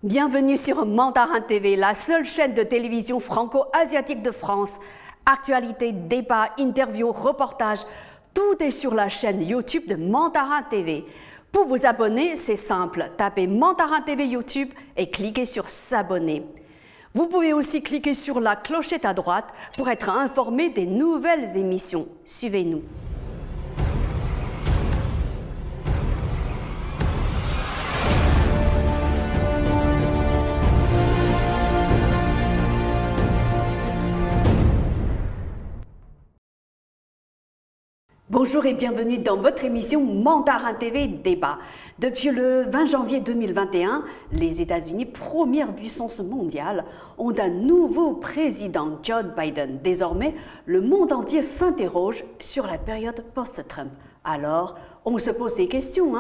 Bienvenue sur Mandarin TV, la seule chaîne de télévision franco-asiatique de France. Actualité, débat, interviews, reportages, tout est sur la chaîne YouTube de Mandarin TV. Pour vous abonner, c'est simple, tapez Mandarin TV YouTube et cliquez sur s'abonner. Vous pouvez aussi cliquer sur la clochette à droite pour être informé des nouvelles émissions. Suivez-nous. Bonjour et bienvenue dans votre émission Mandarin TV Débat. Depuis le 20 janvier 2021, les États-Unis, première puissance mondiale, ont un nouveau président, Joe Biden. Désormais, le monde entier s'interroge sur la période post-Trump. Alors, on se pose des questions.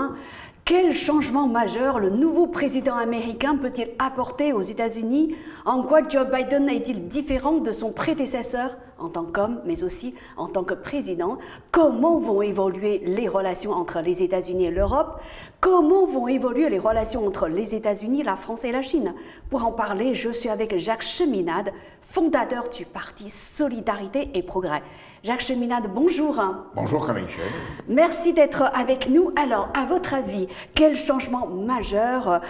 Quel changement majeur le nouveau président américain peut-il apporter aux États-Unis? En quoi Joe Biden est-il différent de son prédécesseur en tant qu'homme, mais aussi en tant que président? Comment vont évoluer les relations entre les États-Unis et l'Europe? Comment vont évoluer les relations entre les États-Unis, la France et la Chine? Pour en parler, je suis avec Jacques Cheminade, fondateur du parti Solidarité et Progrès. Jacques Cheminade, bonjour. Bonjour, Michel. Merci d'être avec nous. Alors, à votre avis, quel changement majeur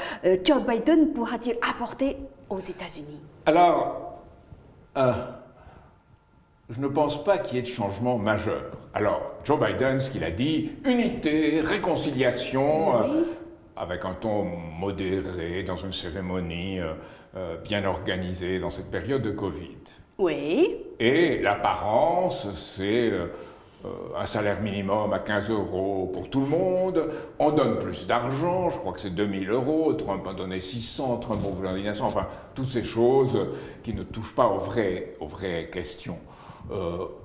Joe Biden pourra-t-il apporter aux États-Unis? Alors, je ne pense pas qu'il y ait de changement majeur. Alors, Joe Biden, ce qu'il a dit, unité, réconciliation, oui. avec un ton modéré, dans une cérémonie bien organisée dans cette période de Covid. Oui. Et l'apparence, c'est un salaire minimum à 15 € pour tout le monde. On donne plus d'argent, je crois que c'est 2000 €. Trump a donné 600, Trump a voulu donner 900. Enfin, toutes ces choses qui ne touchent pas aux vraies questions.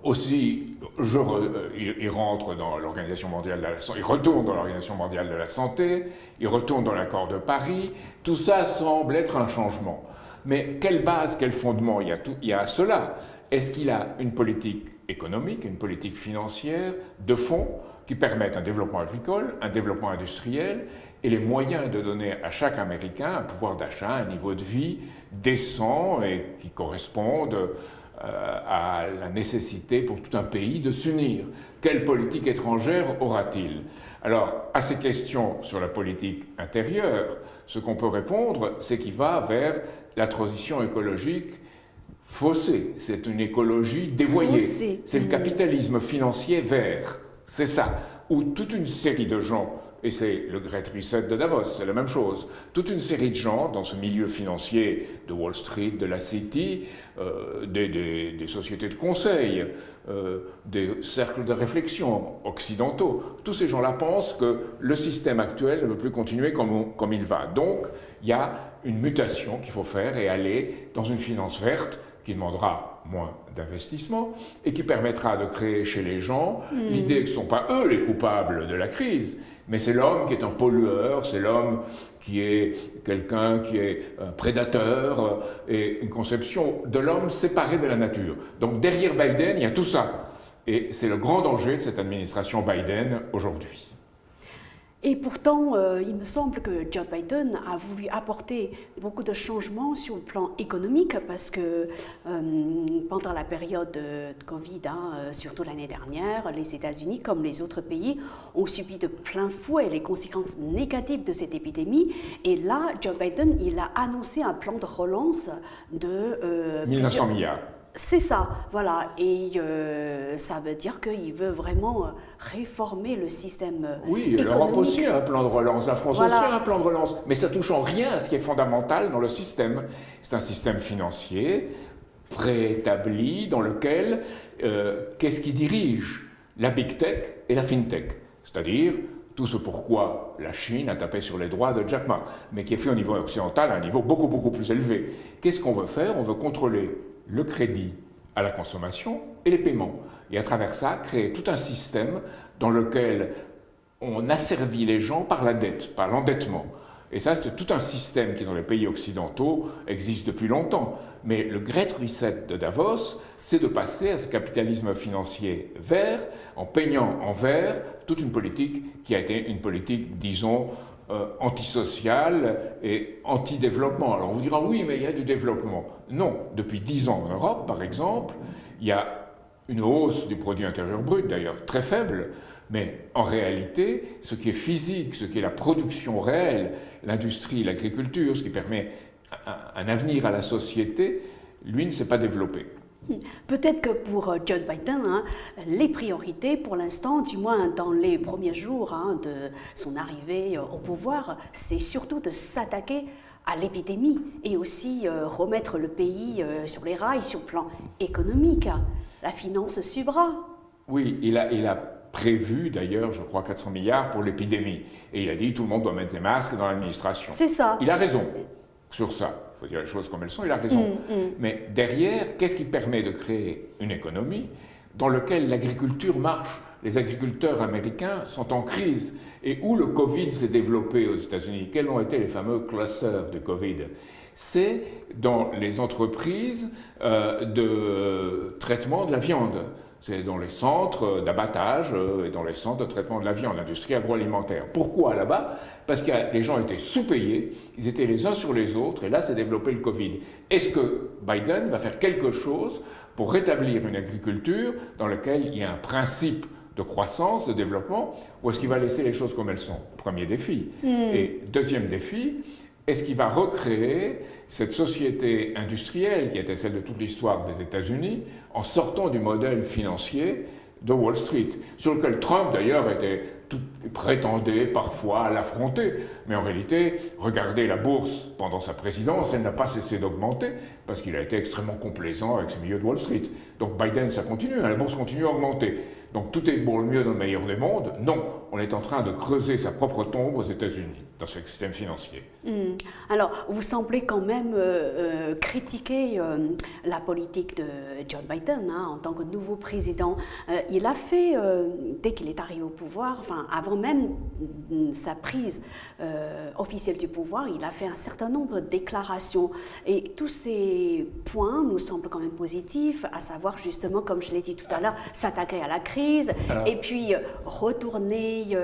Aussi, il rentre dans l'Organisation mondiale de la santé, il retourne dans l'Organisation mondiale de la santé, il retourne dans l'accord de Paris. Tout ça semble être un changement. Mais quelle base, quel fondement il y a à cela? Est-ce qu'il a une politique économique, une politique financière de fond qui permettent un développement agricole, un développement industriel et les moyens de donner à chaque Américain un pouvoir d'achat, un niveau de vie décent et qui correspondent à la nécessité pour tout un pays de s'unir? Quelle politique étrangère aura-t-il? Alors, à ces questions sur la politique intérieure, ce qu'on peut répondre, c'est qu'il va vers la transition écologique faussée. C'est une écologie dévoyée. C'est le capitalisme financier vert. C'est ça. Où toute une série de gens, et c'est le Great Reset de Davos, c'est la même chose, toute une série de gens dans ce milieu financier de Wall Street, de la City, des sociétés de conseil, des cercles de réflexion occidentaux, tous ces gens-là pensent que le système actuel ne peut plus continuer comme il va. Donc, il y a une mutation qu'il faut faire et aller dans une finance verte qui demandera moins d'investissement et qui permettra de créer chez les gens l'idée que ce ne sont pas eux les coupables de la crise, mais c'est l'homme qui est un pollueur, c'est l'homme qui est quelqu'un qui est un prédateur, et une conception de l'homme séparé de la nature. Donc derrière Biden, il y a tout ça. Et c'est le grand danger de cette administration Biden aujourd'hui. Et pourtant, il me semble que Joe Biden a voulu apporter beaucoup de changements sur le plan économique parce que pendant la période de Covid, surtout l'année dernière, les États-Unis, comme les autres pays, ont subi de plein fouet les conséquences négatives de cette épidémie. Et là, Joe Biden, il a annoncé un plan de relance de 1900 milliards. C'est ça, voilà, et ça veut dire qu'il veut vraiment réformer le système Oui, l'Europe aussi a un plan de relance, la France aussi a un plan de relance, mais ça touche en rien à ce qui est fondamental dans le système. C'est un système financier préétabli dans lequel, qu'est-ce qui dirige la big tech et la fintech? C'est-à-dire tout ce pourquoi la Chine a tapé sur les doigts de Jack Ma, mais qui est fait au niveau occidental à un niveau beaucoup plus élevé. Qu'est-ce qu'on veut faire? On veut contrôler le crédit à la consommation et les paiements. Et à travers ça, créer tout un système dans lequel on asservit les gens par la dette, par l'endettement. Et ça, c'est tout un système qui, dans les pays occidentaux, existe depuis longtemps. Mais le Great Reset de Davos, c'est de passer à ce capitalisme financier vert, en peignant en vert toute une politique qui a été une politique, disons, antisocial et anti-développement. Alors on vous dira, oui, mais il y a du développement. Non, depuis 10 ans en Europe, par exemple, il y a une hausse du produit intérieur brut, d'ailleurs très faible, mais en réalité, ce qui est physique, ce qui est la production réelle, l'industrie, l'agriculture, ce qui permet un avenir à la société, lui ne s'est pas développé. Peut-être que pour Joe Biden, les priorités pour l'instant, du moins dans les premiers jours de son arrivée au pouvoir, c'est surtout de s'attaquer à l'épidémie et aussi remettre le pays sur les rails sur le plan économique. La finance suivra. Oui, il a prévu d'ailleurs, je crois, 400 milliards pour l'épidémie. Et il a dit tout le monde doit mettre des masques dans l'administration. C'est ça. Il a raison sur ça. Il faut dire les choses comme elles sont, il a raison. Mais derrière, qu'est-ce qui permet de créer une économie dans laquelle l'agriculture marche? Les agriculteurs américains sont en crise. Et où le Covid s'est développé aux États-Unis? Quels ont été les fameux clusters de Covid? C'est dans les entreprises de traitement de la viande. C'est dans les centres d'abattage et dans les centres de traitement de la viande, l'industrie agroalimentaire. Pourquoi là-bas? Parce que les gens étaient sous-payés, ils étaient les uns sur les autres, et là s'est développé le Covid. Est-ce que Biden va faire quelque chose pour rétablir une agriculture dans laquelle il y a un principe de croissance, de développement, ou est-ce qu'il va laisser les choses comme elles sont? Premier défi. Et deuxième défi, est-ce qu'il va recréer cette société industrielle qui était celle de toute l'histoire des États-Unis en sortant du modèle financier de Wall Street, sur lequel Trump d'ailleurs prétendait parfois à l'affronter. Mais en réalité, regardez la bourse pendant sa présidence, elle n'a pas cessé d'augmenter parce qu'il a été extrêmement complaisant avec ce milieu de Wall Street. Donc Biden, ça continue, la bourse continue à augmenter. Donc tout est pour le mieux dans le meilleur des mondes? Non, on est en train de creuser sa propre tombe aux États-Unis, dans ce système financier. Alors, vous semblez quand même critiquer la politique de Joe Biden en tant que nouveau président. Il a fait, dès qu'il est arrivé au pouvoir, enfin avant même sa prise officielle du pouvoir, il a fait un certain nombre de déclarations. Et tous ces points nous semblent quand même positifs, à savoir justement, comme je l'ai dit tout à l'heure, s'attaquer à la crise, et puis retourner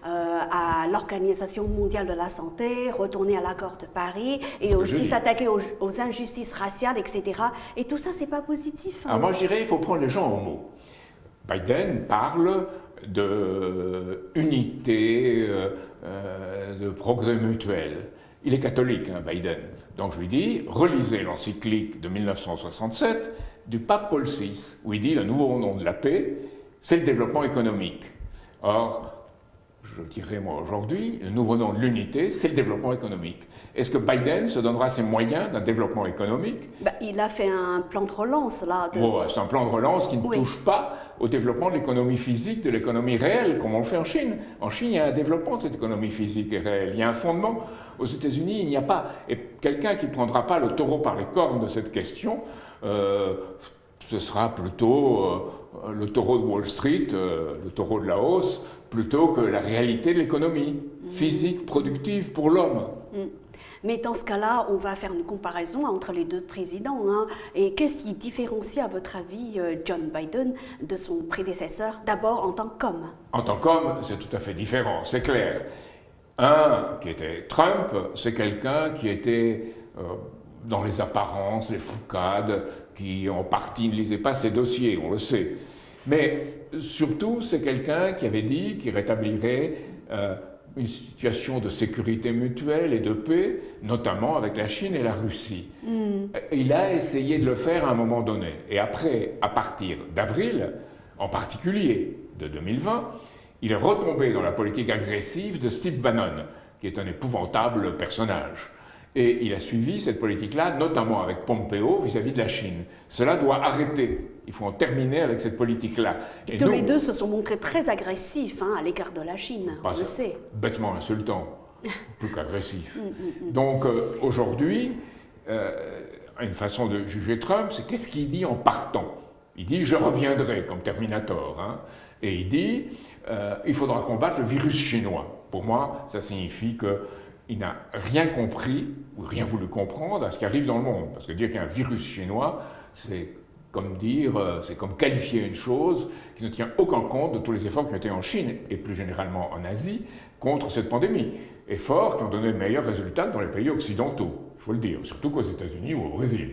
à l'Organisation mondiale de la santé, retourner à l'accord de Paris, et aussi s'attaquer aux injustices raciales, etc. Et tout ça, c'est pas positif. Alors moi, je dirais, il faut prendre les gens au mot. Biden parle d'unité, de progrès mutuel. Il est catholique, Biden. Donc je lui dis, relisez l'encyclique de 1967 du pape Paul VI, où il dit le nouveau nom de la paix, c'est le développement économique. Or, je dirais moi aujourd'hui, le nouveau nom de l'unité, c'est le développement économique. Est-ce que Biden se donnera ses moyens d'un développement économique? Il a fait un plan de relance, là. C'est un plan de relance qui ne touche pas au développement de l'économie physique, de l'économie réelle, comme on le fait en Chine. En Chine, il y a un développement de cette économie physique et réelle. Il y a un fondement. Aux États-Unis, il n'y a pas. Et quelqu'un qui ne prendra pas le taureau par les cornes de cette question, ce sera plutôt le taureau de Wall Street, le taureau de la hausse, plutôt que la réalité de l'économie physique, productive pour l'homme. Mais dans ce cas-là, on va faire une comparaison entre les deux présidents. Et qu'est-ce qui différencie, à votre avis, John Biden de son prédécesseur, d'abord en tant qu'homme? En tant qu'homme, c'est tout à fait différent, c'est clair. Un, qui était Trump, c'est quelqu'un qui était dans les apparences, les foucades, qui en partie ne lisait pas ses dossiers, on le sait. Mais surtout, c'est quelqu'un qui avait dit qu'il rétablirait une situation de sécurité mutuelle et de paix, notamment avec la Chine et la Russie. Il a essayé de le faire à un moment donné. Et après, à partir d'avril, en particulier de 2020, il est retombé dans la politique agressive de Steve Bannon, qui est un épouvantable personnage. Et il a suivi cette politique-là, notamment avec Pompeo vis-à-vis de la Chine. Cela doit arrêter. Il faut en terminer avec cette politique-là. Et tous les deux se sont montrés très agressifs à l'égard de la Chine, on le sait. Bêtement insultant, plus qu'agressif. Donc aujourd'hui, une façon de juger Trump, c'est qu'est-ce qu'il dit en partant? Il dit « je reviendrai » comme Terminator. Et il dit « il faudra combattre le virus chinois ». Pour moi, ça signifie qu'il n'a rien compris ou rien voulu comprendre à ce qui arrive dans le monde. Parce que dire qu'il y a un virus chinois, c'est comme qualifier une chose qui ne tient aucun compte de tous les efforts qui ont été en Chine et plus généralement en Asie contre cette pandémie. efforts qui ont donné de meilleurs résultats que dans les pays occidentaux, il faut le dire, surtout qu'aux États-Unis ou au Brésil.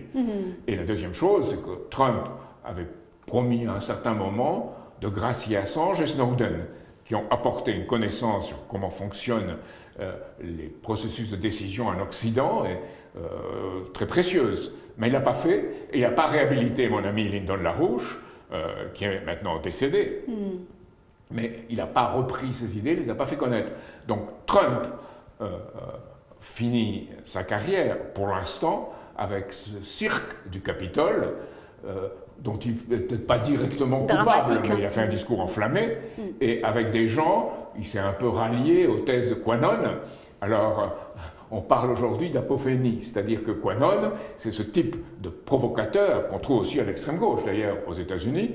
Et la deuxième chose, c'est que Trump avait promis à un certain moment de gracier Assange et Snowden, qui ont apporté une connaissance sur comment fonctionnent les processus de décision en Occident, et, très précieuse. Mais il ne l'a pas fait, et il n'a pas réhabilité mon ami Lyndon LaRouche, qui est maintenant décédé. Mais il n'a pas repris ses idées, il ne les a pas fait connaître. Donc Trump finit sa carrière, pour l'instant, avec ce cirque du Capitole, dont il n'est peut-être pas directement coupable, mais il a fait un discours enflammé, et avec des gens, il s'est un peu rallié aux thèses de Quanon. Alors, on parle aujourd'hui d'apophénie, c'est-à-dire que Quanon, c'est ce type de provocateur qu'on trouve aussi à l'extrême gauche, d'ailleurs, aux États-Unis.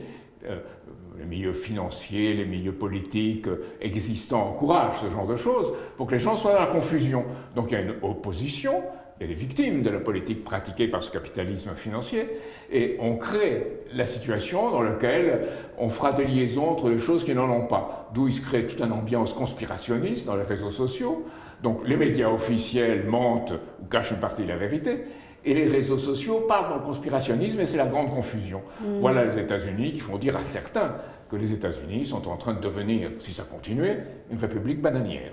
Les milieux financiers, les milieux politiques existants encouragent ce genre de choses pour que les gens soient dans la confusion. Donc il y a une opposition, il y a des victimes de la politique pratiquée par ce capitalisme financier, et on crée la situation dans laquelle on fera des liaisons entre les choses qui n'en ont pas, d'où il se crée toute une ambiance conspirationniste dans les réseaux sociaux. Donc les médias officiels mentent ou cachent une partie de la vérité, et les réseaux sociaux parlent dans le conspirationnisme, et c'est la grande confusion. Voilà les États-Unis qui font dire à certains que les États-Unis sont en train de devenir, si ça continuait, une république bananière.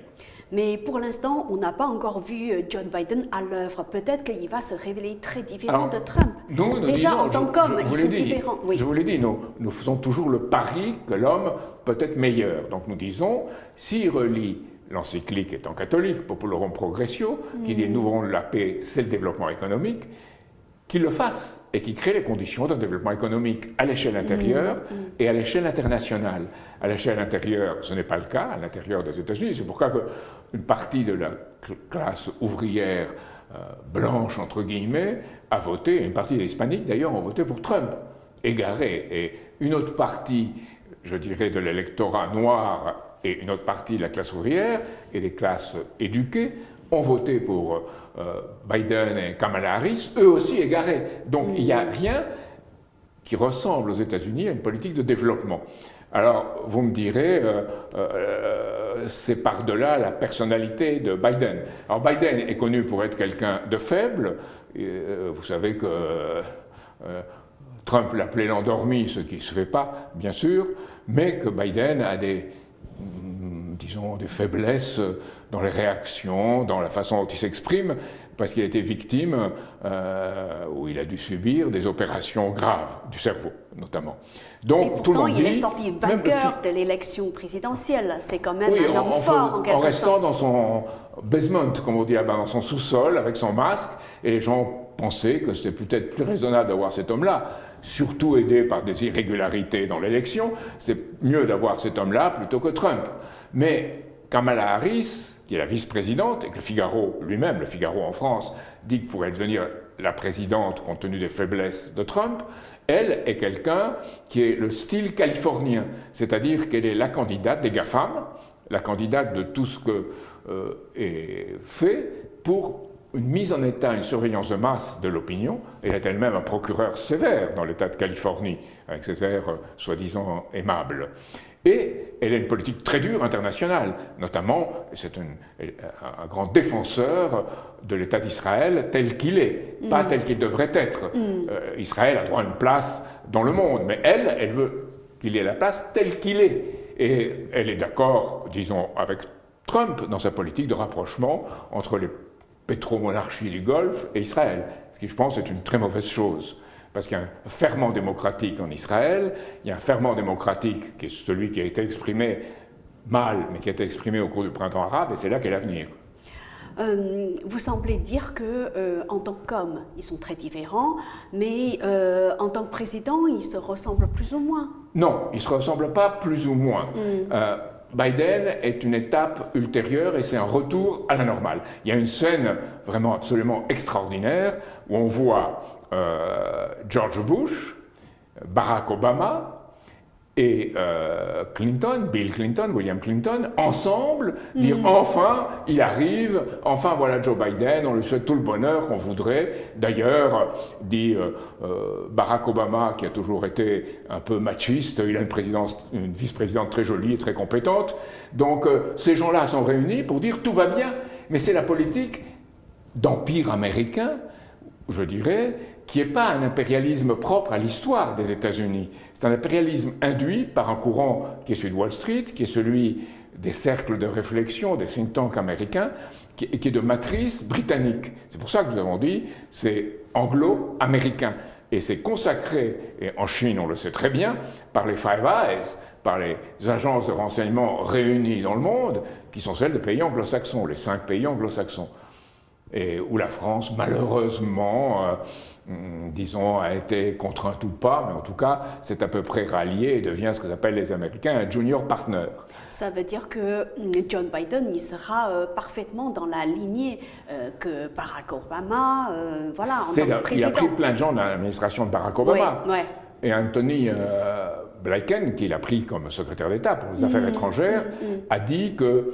Mais pour l'instant, on n'a pas encore vu Joe Biden à l'œuvre. Peut-être qu'il va se révéler très différent de Trump. Nous déjà, disons, en tant qu'homme, ils sont différents. Oui. Je vous l'ai dit, nous faisons toujours le pari que l'homme peut être meilleur. Donc nous disons, s'il relie l'encyclique étant catholique, Populorum Progressio, qui dit « Nous voulons la paix, c'est le développement économique », qu'il le fasse et qu'il crée les conditions d'un développement économique à l'échelle intérieure et à l'échelle internationale. À l'échelle intérieure, ce n'est pas le cas, à l'intérieur des États-Unis. C'est pourquoi une partie de la classe ouvrière blanche, entre guillemets, a voté, une partie des hispaniques d'ailleurs, ont voté pour Trump, égaré. Et une autre partie, je dirais, de l'électorat noir et une autre partie de la classe ouvrière et des classes éduquées ont voté pour Biden et Kamala Harris, eux aussi égarés. Donc il n'y a rien qui ressemble aux États-Unis à une politique de développement. Alors vous me direz, c'est par-delà la personnalité de Biden. Alors Biden est connu pour être quelqu'un de faible. Vous savez que Trump l'appelait l'endormi, ce qui ne se fait pas, bien sûr, mais que Biden a disons, des faiblesses dans les réactions, dans la façon dont il s'exprime, parce qu'il a été victime, ou il a dû subir des opérations graves du cerveau, notamment. Donc, et pourtant, tout le monde il est sorti vainqueur de l'élection présidentielle. C'est quand même un homme fort, en quelque sorte. En restant dans son basement, comme on dit là-bas, dans son sous-sol, avec son masque, et les gens pensaient que c'était peut-être plus raisonnable d'avoir cet homme-là, surtout aidé par des irrégularités dans l'élection. C'est mieux d'avoir cet homme-là plutôt que Trump. Mais Kamala Harris, qui est la vice-présidente, et que le Figaro lui-même, le Figaro en France, dit que pourrait devenir la présidente compte tenu des faiblesses de Trump, elle est quelqu'un qui est le style californien, c'est-à-dire qu'elle est la candidate des GAFAM, la candidate de tout ce que est fait pour une mise en état, une surveillance de masse de l'opinion. Elle est elle-même un procureur sévère dans l'État de Californie, avec ses airs soi-disant aimables. Et elle a une politique très dure internationale, notamment, c'est un grand défenseur de l'État d'Israël tel qu'il est, pas tel qu'il devrait être. Israël a droit à une place dans le monde, mais elle veut qu'il ait la place telle qu'il est. Et elle est d'accord, disons, avec Trump dans sa politique de rapprochement entre les pétromonarchies du Golfe et Israël, ce qui, je pense, est une très mauvaise chose. Parce qu'il y a un ferment démocratique en Israël, il y a un ferment démocratique qui est celui qui a été exprimé mal, mais qui a été exprimé au cours du printemps arabe, et c'est là qu'est l'avenir. Vous semblez dire que, en tant qu'homme, ils sont très différents, mais en tant que président, ils se ressemblent plus ou moins. Non, ils ne se ressemblent pas plus ou moins. Biden est une étape ultérieure et c'est un retour à la normale. Il y a une scène vraiment absolument extraordinaire où on voit George Bush, Barack Obama et Bill Clinton, William Clinton, ensemble, dire enfin, il arrive, enfin voilà Joe Biden, on lui souhaite tout le bonheur qu'on voudrait. D'ailleurs, dit Barack Obama, qui a toujours été un peu machiste, il a une vice-présidente très jolie et très compétente. Donc ces gens-là sont réunis pour dire tout va bien. mais c'est la politique d'empire américain, je dirais, qui n'est pas un impérialisme propre à l'histoire des États-Unis. C'est un impérialisme induit par un courant qui est celui de Wall Street, qui est celui des cercles de réflexion, des think tanks américains, qui est de matrice britannique. C'est pour ça que nous avons dit, c'est anglo-américain. Et c'est consacré, et en Chine on le sait très bien, par les Five Eyes, par les agences de renseignement réunies dans le monde, qui sont celles des pays anglo-saxons, les 5 pays anglo-saxons. Et où la France, malheureusement, disons, a été contrainte ou pas, mais en tout cas, c'est à peu près rallié et devient ce que s'appelle les Américains un junior partner. Ça veut dire que John Biden, il sera parfaitement dans la lignée que Barack Obama, voilà, en tant que président. Il a pris plein de gens dans l'administration de Barack Obama. Ouais, ouais. Et Anthony Blinken, qu'il a pris comme secrétaire d'État pour les affaires étrangères, a dit que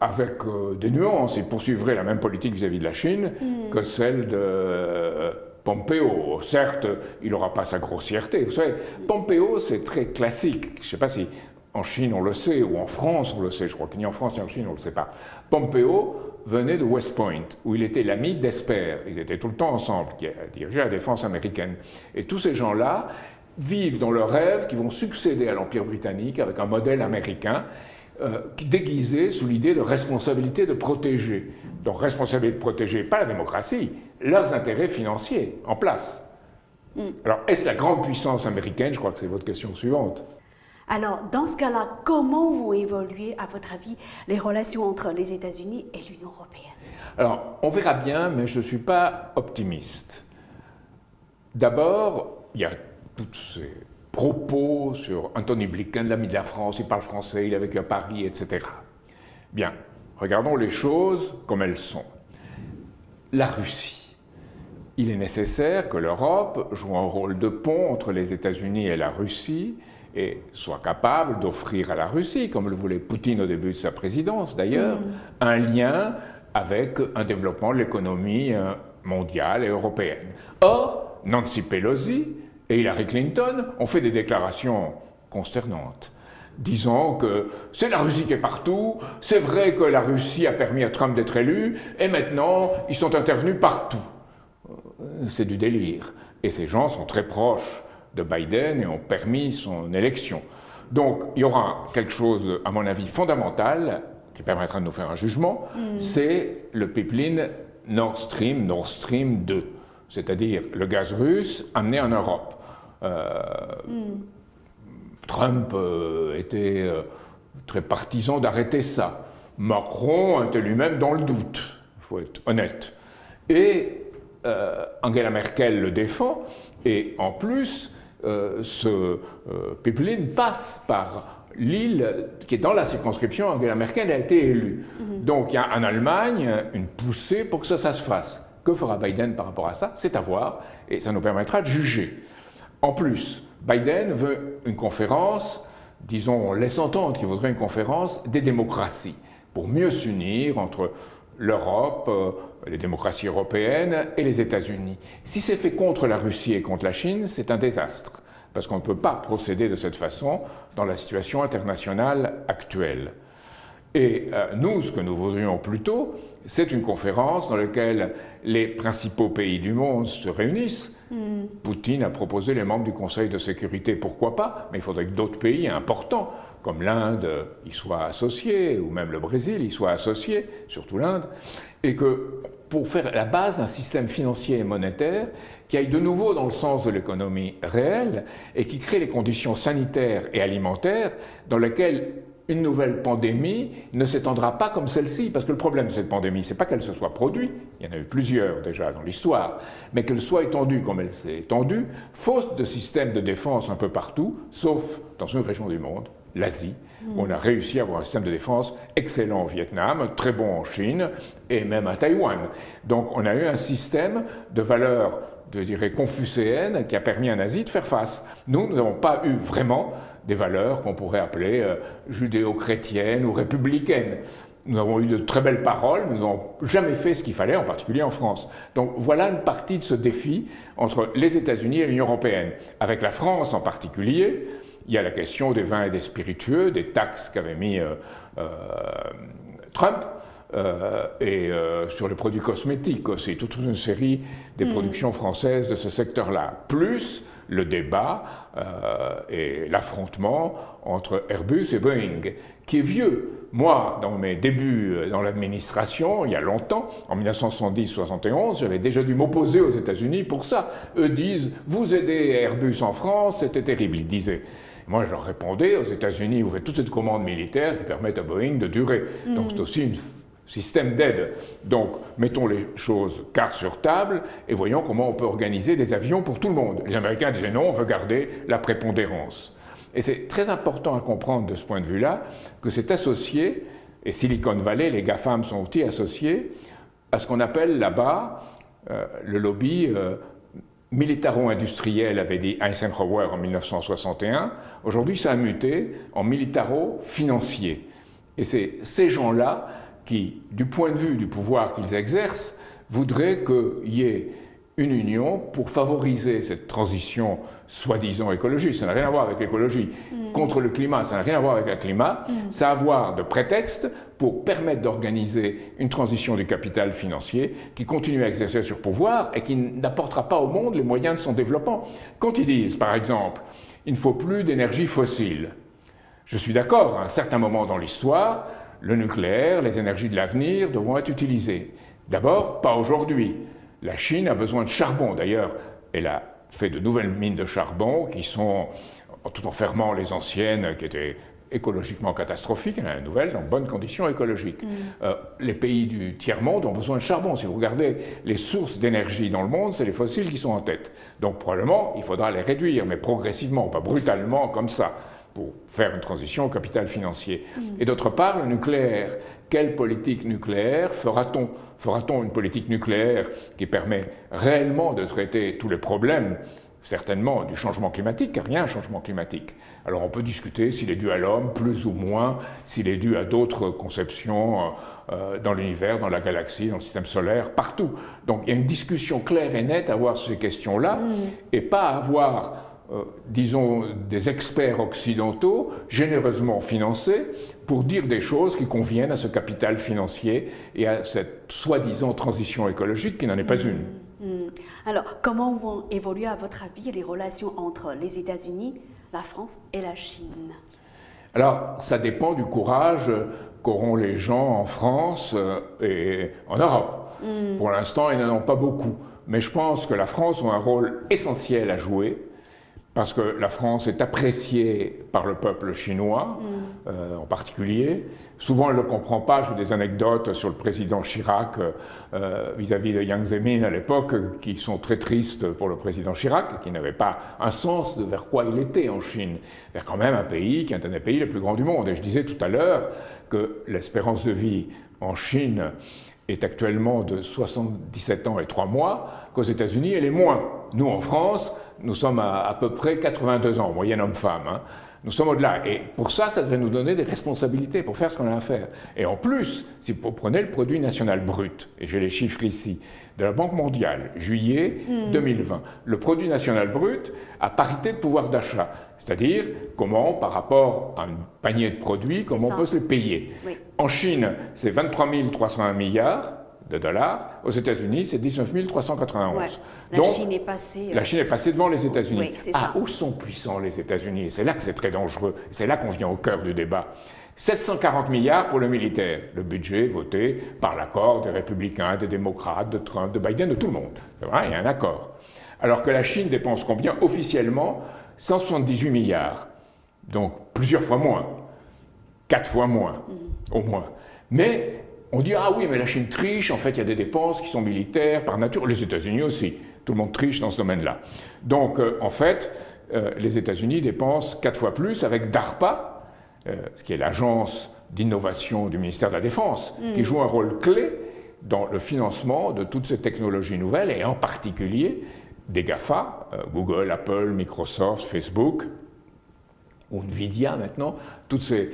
avec des nuances, il poursuivrait la même politique vis-à-vis de la Chine que celle de Pompeo. Certes, il n'aura pas sa grossièreté. Vous savez, Pompeo, c'est très classique. Je ne sais pas si en Chine on le sait, ou en France on le sait, je crois que ni en France ni en Chine on ne le sait pas. Pompeo venait de West Point, où il était l'ami d'Esper. Ils étaient tout le temps ensemble, qui a dirigé la défense américaine. Et tous ces gens-là vivent dans leur rêve qui vont succéder à l'Empire britannique avec un modèle américain déguisé sous l'idée de responsabilité de protéger. Donc responsabilité de protéger, pas la démocratie, leurs intérêts financiers en place. Alors, est-ce la grande puissance américaine? Je crois que c'est votre question suivante. Alors, dans ce cas-là, comment vont évoluer, à votre avis, les relations entre les États-Unis et l'Union européenne? Alors, on verra bien, mais je ne suis pas optimiste. D'abord, il y a toutes ces propos sur Anthony Blinken, l'ami de la France, il parle français, il a vécu à Paris, etc. Bien, regardons les choses comme elles sont. La Russie. Il est nécessaire que l'Europe joue un rôle de pont entre les États-Unis et la Russie et soit capable d'offrir à la Russie, comme le voulait Poutine au début de sa présidence d'ailleurs, un lien avec un développement de l'économie mondiale et européenne. Or, Nancy Pelosi et Hillary Clinton ont fait des déclarations consternantes, disant que c'est la Russie qui est partout, c'est vrai que la Russie a permis à Trump d'être élu, et maintenant ils sont intervenus partout. C'est du délire. Et ces gens sont très proches de Biden et ont permis son élection. Donc il y aura quelque chose, à mon avis, fondamental, qui permettra de nous faire un jugement, c'est le pipeline Nord Stream 2. C'est-à-dire le gaz russe amené en Europe. Trump était très partisan d'arrêter ça. Macron était lui-même dans le doute, il faut être honnête. Et Angela Merkel le défend, et en plus, ce pipeline passe par l'île qui est dans la circonscription, Angela Merkel a été élue. Donc il y a en Allemagne une poussée pour que ça se fasse. Que fera Biden par rapport à ça? C'est à voir, et ça nous permettra de juger. En plus, Biden veut une conférence, disons, on laisse entendre qu'il voudrait une conférence des démocraties, pour mieux s'unir entre l'Europe, les démocraties européennes et les États-Unis. Si c'est fait contre la Russie et contre la Chine, c'est un désastre, parce qu'on ne peut pas procéder de cette façon dans la situation internationale actuelle. Et nous, ce que nous voudrions plutôt, c'est une conférence dans laquelle les principaux pays du monde se réunissent. Poutine a proposé les membres du Conseil de sécurité, pourquoi pas, mais il faudrait que d'autres pays importants, comme l'Inde, y soient associés, ou même le Brésil y soient associés, surtout l'Inde, et que pour faire la base d'un système financier et monétaire qui aille de nouveau dans le sens de l'économie réelle et qui crée les conditions sanitaires et alimentaires dans lesquelles une nouvelle pandémie ne s'étendra pas comme celle-ci, parce que le problème de cette pandémie, c'est pas qu'elle se soit produite, il y en a eu plusieurs déjà dans l'histoire, mais qu'elle soit étendue comme elle s'est étendue, faute de système de défense un peu partout, sauf dans une région du monde, l'Asie, où on a réussi à avoir un système de défense excellent au Vietnam, très bon en Chine, et même à Taïwan. Donc on a eu un système de valeurs, je dirais, confucéennes, qui a permis en Asie de faire face. Nous n'avons pas eu vraiment des valeurs qu'on pourrait appeler judéo-chrétiennes ou républicaines. Nous avons eu de très belles paroles, mais nous n'avons jamais fait ce qu'il fallait, en particulier en France. Donc voilà une partie de ce défi entre les États-Unis et l'Union européenne. Avec la France en particulier, il y a la question des vins et des spiritueux, des taxes qu'avait mis Trump, et sur les produits cosmétiques aussi, toute une série des productions françaises de ce secteur-là, plus le débat et l'affrontement entre Airbus et Boeing, qui est vieux. Moi, dans mes débuts dans l'administration, il y a longtemps, en 1970-71, j'avais déjà dû m'opposer aux États-Unis pour ça. Eux disent « vous aidez Airbus en France, c'était terrible », ils disaient. Moi, je leur répondais, aux États-Unis, vous faites toute cette commande militaire qui permet à Boeing de durer. Donc c'est aussi un système d'aide. Donc mettons les choses cartes sur table et voyons comment on peut organiser des avions pour tout le monde. Les Américains disaient non, on veut garder la prépondérance. Et c'est très important à comprendre de ce point de vue-là que c'est associé, et Silicon Valley, les GAFAM sont aussi associés, à ce qu'on appelle là-bas le lobby militaro-industriel, avait dit Eisenhower en 1961. Aujourd'hui, ça a muté en militaro-financier. Et c'est ces gens-là qui, du point de vue du pouvoir qu'ils exercent, voudraient qu'il y ait une union pour favoriser cette transition soi-disant écologique. Ça n'a rien à voir avec l'écologie. Contre le climat, ça n'a rien à voir avec le climat. Ça a à voir de prétexte pour permettre d'organiser une transition du capital financier qui continue à exercer sur pouvoir et qui n'apportera pas au monde les moyens de son développement. Quand ils disent, par exemple, il ne faut plus d'énergie fossile, je suis d'accord, à un certain moment dans l'histoire, le nucléaire, les énergies de l'avenir devront être utilisées. D'abord, pas aujourd'hui. La Chine a besoin de charbon. D'ailleurs, elle a fait de nouvelles mines de charbon qui sont, tout en fermant les anciennes qui étaient écologiquement catastrophiques, elle a une nouvelle dans de bonnes conditions écologiques. Les pays du tiers-monde ont besoin de charbon. Si vous regardez les sources d'énergie dans le monde, c'est les fossiles qui sont en tête. Donc probablement, il faudra les réduire, mais progressivement, pas brutalement comme ça, pour faire une transition au capital financier. Et d'autre part, le nucléaire. Quelle politique nucléaire fera-t-on? Fera-t-on une politique nucléaire qui permet réellement de traiter tous les problèmes, certainement du changement climatique, car il y a un changement climatique. Alors on peut discuter s'il est dû à l'homme, plus ou moins, s'il est dû à d'autres conceptions dans l'univers, dans la galaxie, dans le système solaire, partout. Donc il y a une discussion claire et nette à avoir sur ces questions-là, et pas à avoir disons, des experts occidentaux généreusement financés pour dire des choses qui conviennent à ce capital financier et à cette soi-disant transition écologique qui n'en est pas une. Alors, comment vont évoluer, à votre avis, les relations entre les États-Unis, la France et la Chine? Alors, ça dépend du courage qu'auront les gens en France et en Europe. Pour l'instant, ils n'en ont pas beaucoup. Mais je pense que la France a un rôle essentiel à jouer, parce que la France est appréciée par le peuple chinois, en particulier. Souvent, elle ne le comprend pas. J'ai des anecdotes sur le président Chirac vis-à-vis de Jiang Zemin à l'époque, qui sont très tristes pour le président Chirac, qui n'avait pas un sens de vers quoi il était en Chine, vers quand même un pays qui est un des pays les plus grands du monde. Et je disais tout à l'heure que l'espérance de vie en Chine est actuellement de 77 ans et 3 mois, qu'aux États-Unis, elle est moins. Nous, en France, nous sommes à peu près 82 ans, moyenne homme-femme. Hein. Nous sommes au-delà. Et pour ça, ça devrait nous donner des responsabilités pour faire ce qu'on a à faire. Et en plus, si vous prenez le produit national brut, et j'ai les chiffres ici, de la Banque mondiale, juillet 2020, le produit national brut à parité de pouvoir d'achat. C'est-à-dire comment, par rapport à un panier de produits, comment on peut se les payer. Oui. En Chine, c'est 23 301 milliards de dollars. Aux États-Unis, c'est 19 391. Ouais. Donc, Chine est passée, la Chine est passée devant les États-Unis. Oui, c'est ça. Où sont puissants les États-Unis? C'est là que c'est très dangereux. C'est là qu'on vient au cœur du débat. 740 milliards pour le militaire. Le budget voté par l'accord des républicains, des démocrates, de Trump, de Biden, de tout le monde. C'est vrai, il y a un accord. Alors que la Chine dépense combien? Officiellement, 178 milliards. Donc plusieurs fois moins. 4 fois moins, au moins. Mais on dit, ah oui, mais la Chine triche, en fait, il y a des dépenses qui sont militaires par nature. Les États-Unis aussi, tout le monde triche dans ce domaine-là. Donc, en fait, les États-Unis dépensent 4 fois plus avec DARPA, ce qui est l'agence d'innovation du ministère de la Défense, qui joue un rôle clé dans le financement de toutes ces technologies nouvelles, et en particulier des GAFA, Google, Apple, Microsoft, Facebook, ou Nvidia maintenant, toutes ces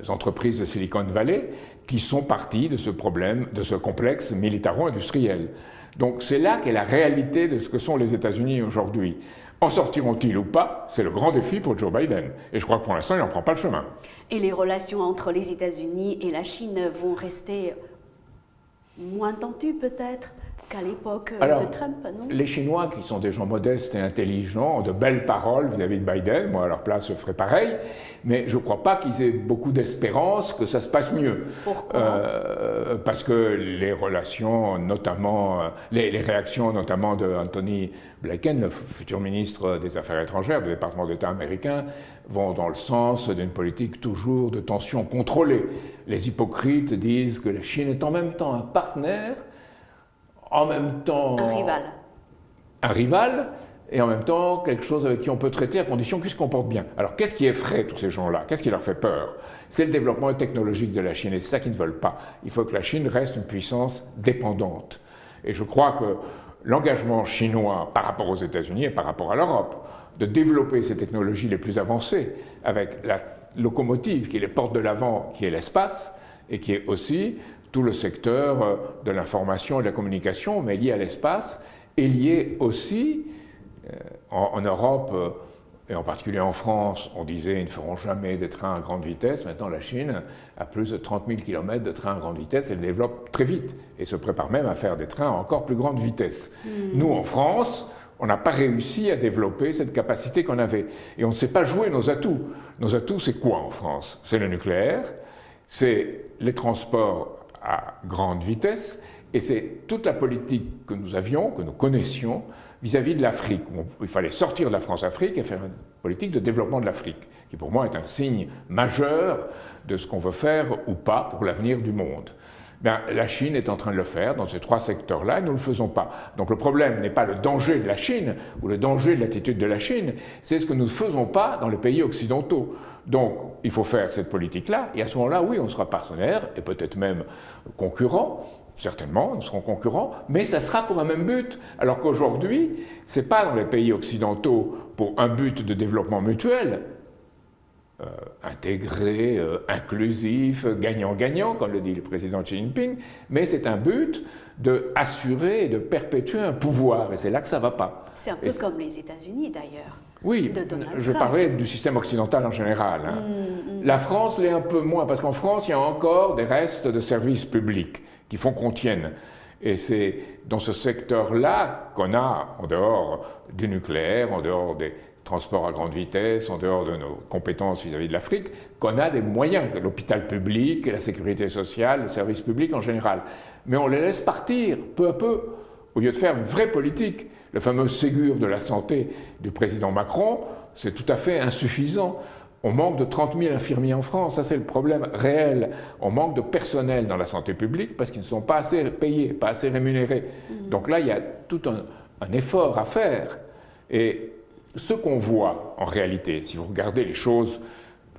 entreprises de Silicon Valley qui sont parties de ce problème, de ce complexe militaro-industriel. Donc c'est là qu'est la réalité de ce que sont les États-Unis aujourd'hui. En sortiront-ils ou pas? C'est le grand défi pour Joe Biden. Et je crois que pour l'instant, il n'en prend pas le chemin. Et les relations entre les États-Unis et la Chine vont rester moins tendues peut-être qu'à l'époque de Trump, non? Les Chinois, qui sont des gens modestes et intelligents, ont de belles paroles vis-à-vis de Biden. Moi, à leur place, je ferais pareil. Mais je ne crois pas qu'ils aient beaucoup d'espérance que ça se passe mieux. Pourquoi? Parce que les relations, notamment, les réactions, notamment de Anthony Blinken, le futur ministre des Affaires étrangères du département d'État américain, vont dans le sens d'une politique toujours de tension contrôlée. Les hypocrites disent que la Chine est en même temps un partenaire, en même temps un rival, et en même temps quelque chose avec qui on peut traiter à condition qu'il se comporte bien. Alors qu'est-ce qui effraie tous ces gens-là? Qu'est-ce qui leur fait peur? C'est le développement technologique de la Chine, et c'est ça qu'ils ne veulent pas. Il faut que la Chine reste une puissance dépendante. Et je crois que l'engagement chinois par rapport aux États-Unis et par rapport à l'Europe, de développer ces technologies les plus avancées, avec la locomotive qui est les portes de l'avant, qui est l'espace, et qui est aussi tout le secteur de l'information et de la communication, mais lié à l'espace, et lié aussi, en Europe, et en particulier en France, on disait ils ne feront jamais des trains à grande vitesse. Maintenant, la Chine a plus de 30 000 km de trains à grande vitesse, elle développe très vite, et se prépare même à faire des trains à encore plus grande vitesse. Nous, en France, on n'a pas réussi à développer cette capacité qu'on avait. Et on ne sait pas jouer nos atouts. Nos atouts, c'est quoi en France? C'est le nucléaire, c'est les transports à grande vitesse, et c'est toute la politique que nous avions, que nous connaissions, vis-à-vis de l'Afrique. Il fallait sortir de la France-Afrique et faire une politique de développement de l'Afrique, qui pour moi est un signe majeur de ce qu'on veut faire ou pas pour l'avenir du monde. Bien, la Chine est en train de le faire dans ces trois secteurs-là, et nous ne le faisons pas. Donc le problème n'est pas le danger de la Chine, ou le danger de l'attitude de la Chine, c'est ce que nous ne faisons pas dans les pays occidentaux. Donc il faut faire cette politique-là, et à ce moment-là, oui, on sera partenaire, et peut-être même concurrent. Certainement, nous serons concurrents, mais ça sera pour un même but. Alors qu'aujourd'hui, ce n'est pas dans les pays occidentaux pour un but de développement mutuel, intégré, inclusif, gagnant-gagnant, comme le dit le président Xi Jinping, mais c'est un but d'assurer et de perpétuer un pouvoir, et c'est là que ça ne va pas. C'est un peu comme les États-Unis d'ailleurs. Oui, je parlais du système occidental en général. Hein. La France l'est un peu moins, parce qu'en France, il y a encore des restes de services publics qui font qu'on tienne. Et c'est dans ce secteur-là qu'on a, en dehors du nucléaire, en dehors des transports à grande vitesse, en dehors de nos compétences vis-à-vis de l'Afrique, qu'on a des moyens, que l'hôpital public, la sécurité sociale, les services publics en général. Mais on les laisse partir, peu à peu, au lieu de faire une vraie politique. Le fameux Ségur de la santé du président Macron, c'est tout à fait insuffisant. On manque de 30 000 infirmiers en France, ça c'est le problème réel. On manque de personnel dans la santé publique parce qu'ils ne sont pas assez payés, pas assez rémunérés. Donc là, il y a tout un effort à faire. Et ce qu'on voit en réalité, si vous regardez les choses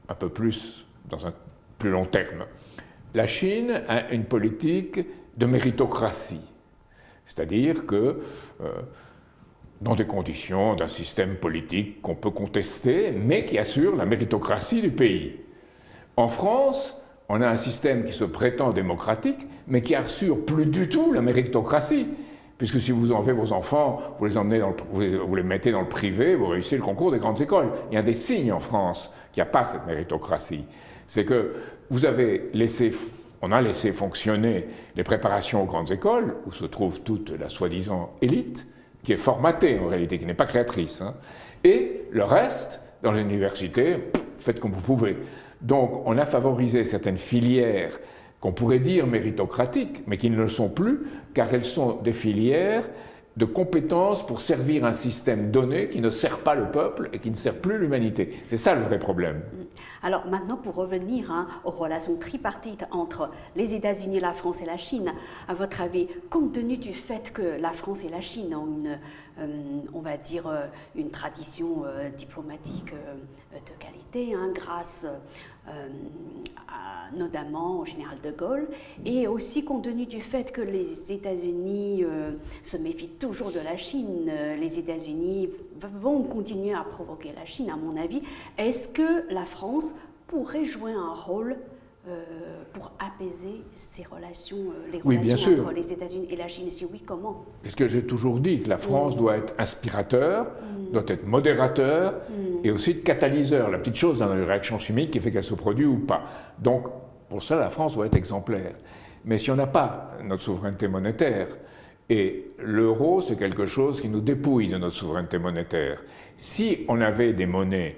un peu plus dans un plus long terme, la Chine a une politique de méritocratie. C'est-à-dire que dans des conditions d'un système politique qu'on peut contester, mais qui assure la méritocratie du pays. En France, on a un système qui se prétend démocratique, mais qui assure plus du tout la méritocratie. Puisque si vous enlevez vos enfants, vous les mettez dans le privé, vous réussissez le concours des grandes écoles. Il y a des signes en France qu'il n'y a pas cette méritocratie. C'est que on a laissé fonctionner les préparations aux grandes écoles, où se trouve toute la soi-disant élite, qui est formatée en réalité, qui n'est pas créatrice. Hein. Et le reste, dans les universités, faites comme vous pouvez. Donc on a favorisé certaines filières qu'on pourrait dire méritocratiques, mais qui ne le sont plus, car elles sont des filières de compétences pour servir un système donné qui ne sert pas le peuple et qui ne sert plus l'humanité. C'est ça le vrai problème. Alors maintenant, pour revenir aux relations tripartites entre les États-Unis, la France et la Chine, à votre avis, compte tenu du fait que la France et la Chine ont on va dire, une tradition diplomatique de qualité, hein, grâce notamment au général de Gaulle, et aussi compte tenu du fait que les États-Unis se méfient toujours de la Chine, les États-Unis vont continuer à provoquer la Chine, à mon avis. Est-ce que la France pourrait jouer un rôle pour apaiser ces relations, les Oui, bien relations sûr. entre les États-Unis et la Chine? Si oui, comment? Puisque j'ai toujours dit que la France doit être inspirateur, doit être modérateur et aussi catalyseur, la petite chose dans la réaction chimique qui fait qu'elle se produit ou pas. Donc, pour ça, la France doit être exemplaire. Mais si on n'a pas notre souveraineté monétaire, et l'euro, c'est quelque chose qui nous dépouille de notre souveraineté monétaire. Si on avait des monnaies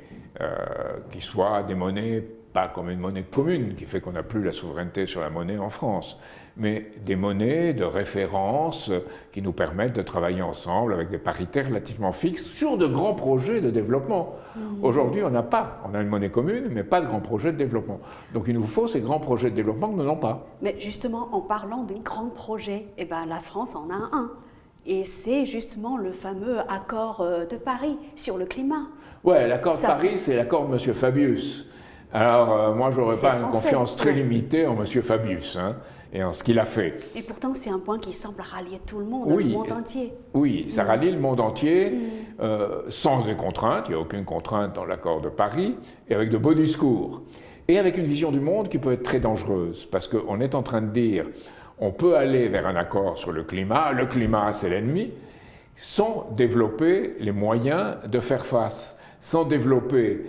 qui soient des monnaies pas comme une monnaie commune, qui fait qu'on n'a plus la souveraineté sur la monnaie en France, mais des monnaies de référence qui nous permettent de travailler ensemble avec des parités relativement fixes sur de grands projets de développement. Aujourd'hui, on n'a pas. On a une monnaie commune, mais pas de grands projets de développement. Donc il nous faut ces grands projets de développement que nous n'avons pas. Mais justement, en parlant d'un grand projet, eh ben, la France en a un. Et c'est justement le fameux accord de Paris sur le climat. Ouais, l'accord de Paris, c'est l'accord de M. Fabius. Alors, moi, je n'aurais pas une confiance très limitée en M. Fabius et en ce qu'il a fait. Et pourtant, c'est un point qui semble rallier tout le monde, Oui, le monde entier. Oui, ça rallie le monde entier, sans des contraintes, il n'y a aucune contrainte dans l'accord de Paris, et avec de beaux discours. Et avec une vision du monde qui peut être très dangereuse, parce qu'on est en train de dire, on peut aller vers un accord sur le climat c'est l'ennemi, sans développer les moyens de faire face, sans développer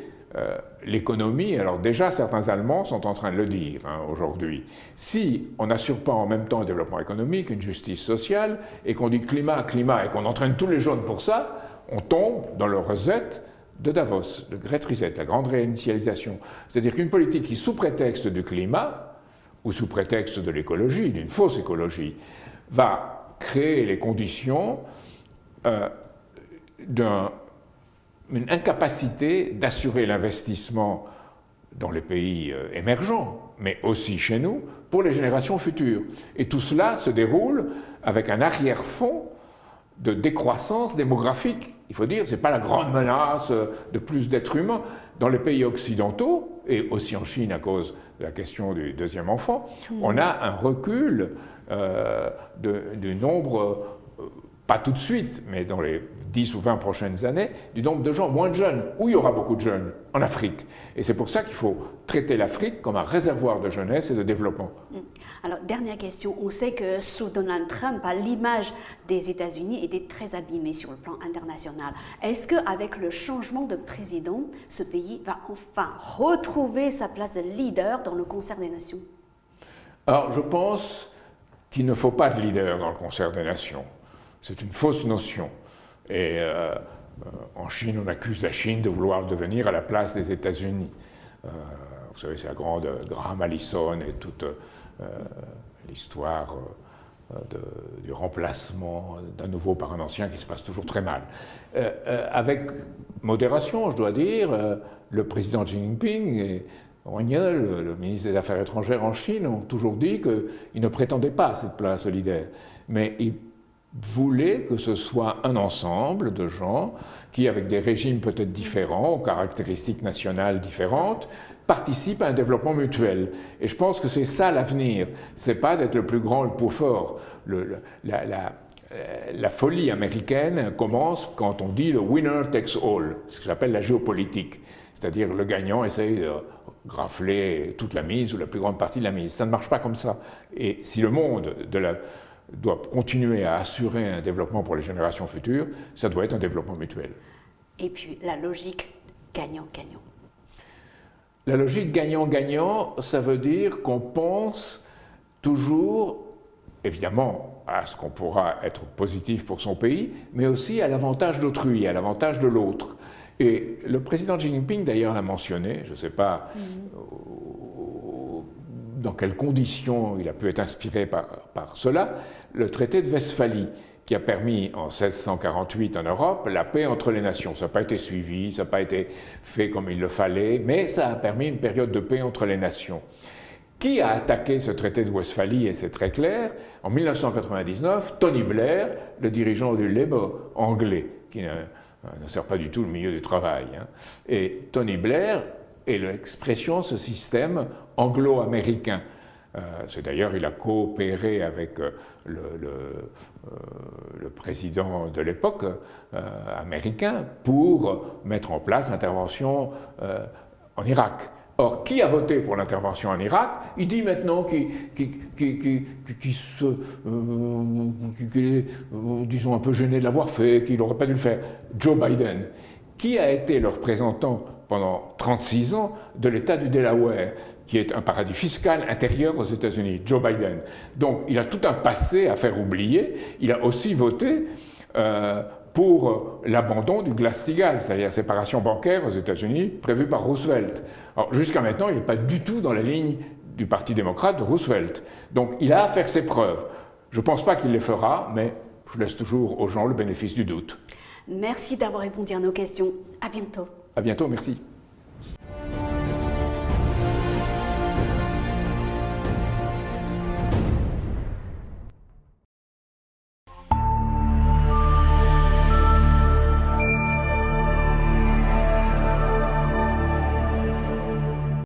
l'économie. Alors déjà, certains Allemands sont en train de le dire aujourd'hui. Si on n'assure pas en même temps un développement économique, une justice sociale, et qu'on dit climat, et qu'on entraîne tous les jeunes pour ça, on tombe dans le reset de Davos, le Great Reset, la grande réinitialisation. C'est-à-dire qu'une politique qui, sous prétexte du climat, ou sous prétexte de l'écologie, d'une fausse écologie, va créer les conditions une incapacité d'assurer l'investissement dans les pays émergents, mais aussi chez nous, pour les générations futures. Et tout cela se déroule avec un arrière-fond de décroissance démographique. Il faut dire, ce n'est pas la grande menace de plus d'êtres humains. Dans les pays occidentaux, et aussi en Chine à cause de la question du deuxième enfant, on a un recul du nombre, pas tout de suite, mais dans les 10 ou 20 prochaines années, du nombre de gens moins de jeunes, où il y aura beaucoup de jeunes, en Afrique. Et c'est pour ça qu'il faut traiter l'Afrique comme un réservoir de jeunesse et de développement. Alors, dernière question. On sait que sous Donald Trump, l'image des États-Unis était très abîmée sur le plan international. Est-ce qu'avec le changement de président, ce pays va enfin retrouver sa place de leader dans le concert des nations? Alors, je pense qu'il ne faut pas de leader dans le concert des nations. C'est une fausse notion. Et en Chine, on accuse la Chine de vouloir devenir à la place des États-Unis. Vous savez, c'est la grande Graham Allison et toute l'histoire du remplacement d'un nouveau par un ancien qui se passe toujours très mal. Avec modération, je dois dire, le président Xi Jinping et Wang Yi, le ministre des Affaires étrangères en Chine, ont toujours dit qu'ils ne prétendaient pas à cette place de leader. Mais ils voulait que ce soit un ensemble de gens qui, avec des régimes peut-être différents, aux caractéristiques nationales différentes, participent à un développement mutuel. Et je pense que c'est ça l'avenir. C'est pas d'être le plus grand, le plus fort. La folie américaine commence quand on dit le winner takes all, ce que j'appelle la géopolitique. C'est-à-dire le gagnant essaye de rafler toute la mise ou la plus grande partie de la mise. Ça ne marche pas comme ça. Et si le monde doit continuer à assurer un développement pour les générations futures, ça doit être un développement mutuel. Et puis la logique gagnant-gagnant. La logique gagnant-gagnant, ça veut dire qu'on pense toujours, évidemment, à ce qu'on pourra être positif pour son pays, mais aussi à l'avantage d'autrui, à l'avantage de l'autre. Et le président Xi Jinping, d'ailleurs, l'a mentionné, je ne sais pas dans quelles conditions il a pu être inspiré par cela, le traité de Westphalie, qui a permis en 1648 en Europe la paix entre les nations. Ça n'a pas été suivi, ça n'a pas été fait comme il le fallait, mais ça a permis une période de paix entre les nations. Qui a attaqué ce traité de Westphalie, et c'est très clair, en 1999, Tony Blair, le dirigeant du Labour anglais, qui ne sert pas du tout le milieu du travail. Et Tony Blair est l'expression de ce système anglo-américain. C'est d'ailleurs, il a coopéré avec le président de l'époque américain pour mettre en place l'intervention en Irak. Or, qui a voté pour l'intervention en Irak? Il dit maintenant qu'il est, disons, un peu gêné de l'avoir fait, qu'il n'aurait pas dû le faire. Joe Biden, qui a été le représentant pendant 36 ans de l'État du Delaware, qui est un paradis fiscal intérieur aux États-Unis, Joe Biden. Donc, il a tout un passé à faire oublier. Il a aussi voté pour l'abandon du Glass-Steagall, c'est-à-dire la séparation bancaire aux États-Unis prévue par Roosevelt. Alors, jusqu'à maintenant, il n'est pas du tout dans la ligne du Parti démocrate de Roosevelt. Donc, il a à faire ses preuves. Je ne pense pas qu'il les fera, mais je laisse toujours aux gens le bénéfice du doute. Merci d'avoir répondu à nos questions. À bientôt. À bientôt, merci.